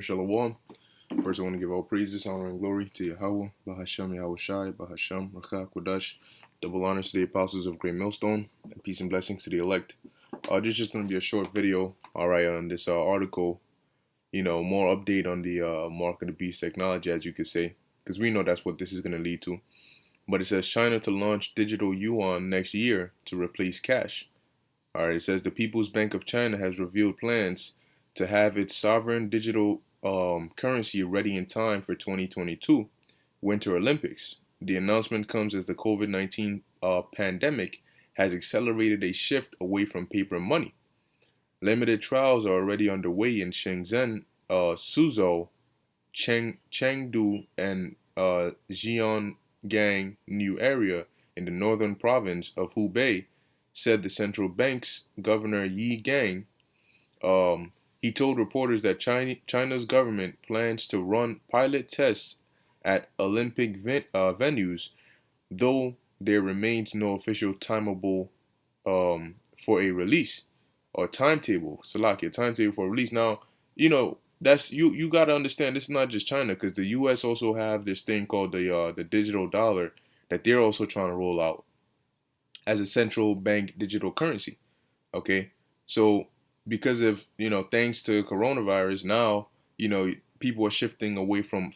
Shalom. First, I want to give all praises, honor, and glory to Yahweh, Bahashem Yahushai, Bahashem, Rakha, Kodash. Double honors to the apostles of Great Millstone, and peace and blessings to the elect. This is just going to be a short video, all right, on this article, more update on the mark of the beast technology, as you could say, because we know that's what this is going to lead to. But it says China to launch digital yuan next year to replace cash. All right, it says the People's Bank of China has revealed plans to have its sovereign digital currency ready in time for 2022 Winter Olympics. The announcement comes as the COVID-19 pandemic has accelerated a shift away from paper money. Limited trials are already underway in Shenzhen, Suzhou, Chengdu, and Jianggang new area in the northern province of Hubei, said the central bank's governor Yi Gang. He told reporters that China's government plans to run pilot tests at Olympic venues, though there remains no official timeable for a release or timetable. Salakia, timetable for release. Now, that's you got to understand. This is not just China, because the U.S. also have this thing called the digital dollar that they're also trying to roll out as a central bank digital currency. Okay, so because of thanks to coronavirus, now people are shifting away from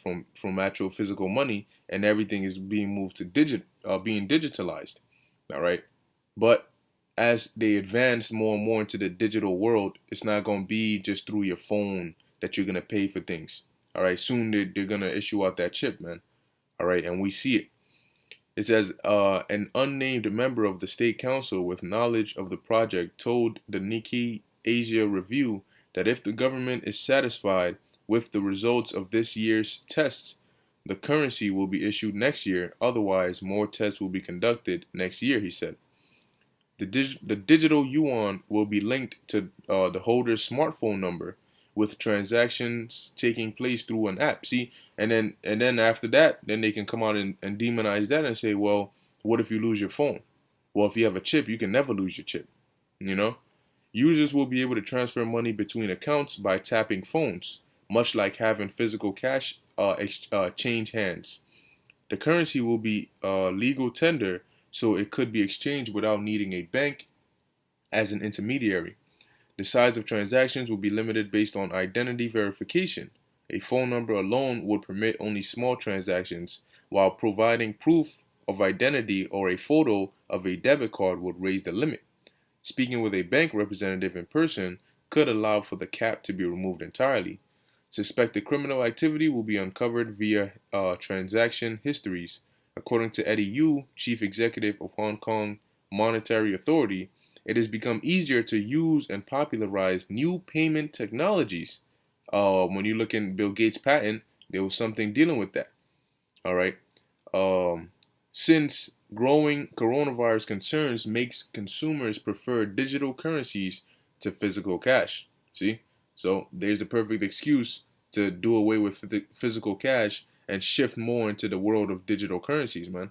actual physical money, and everything is being moved to being digitalized. All right, but as they advance more and more into the digital world, it's not going to be just through your phone that you're going to pay for things. All right, soon they're going to issue out that chip, man. All right, and we see it. It says an unnamed member of the state council with knowledge of the project told the Nikkei Asia Review that if the government is satisfied with the results of this year's tests, the currency will be issued next year. Otherwise, more tests will be conducted next year, he said. The digital yuan will be linked to the holder's smartphone number, with transactions taking place through an app. See, and then after that, then they can come out and demonize that and say, well, what if you lose your phone? Well, if you have a chip, you can never lose your chip. Users will be able to transfer money between accounts by tapping phones, much like having physical cash change hands. The currency will be legal tender, so it could be exchanged without needing a bank as an intermediary. The size of transactions will be limited based on identity verification. A phone number alone would permit only small transactions, while providing proof of identity or a photo of a debit card would raise the limit. Speaking with a bank representative in person could allow for the cap to be removed entirely. Suspected criminal activity will be uncovered via transaction histories. According to Eddie Yu, chief executive of Hong Kong Monetary Authority, it has become easier to use and popularize new payment technologies. When you look in Bill Gates' patent, there was something dealing with that. All right. Since growing coronavirus concerns makes consumers prefer digital currencies to physical cash. See? So there's a perfect excuse to do away with physical cash and shift more into the world of digital currencies, man.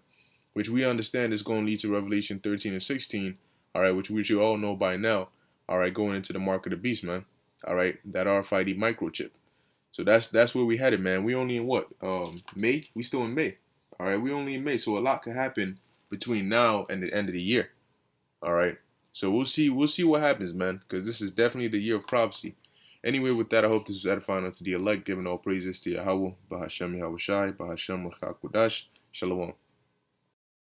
Which we understand is going to lead to Revelation 13 and 16, all right, which we should all know by now, all right, going into the mark of the beast, man. All right, that RFID microchip. So that's where we headed, man. We only in what? May? We still in May. All right, we only in May, so a lot could happen between now and the end of the year. All right, so we'll see what happens, man, because this is definitely the year of prophecy. Anyway, with that, I hope this is edifying unto the elect, giving all praises to Yahweh, Bahashem Yahushai, Bahashem Rakha Kodash. Shalom.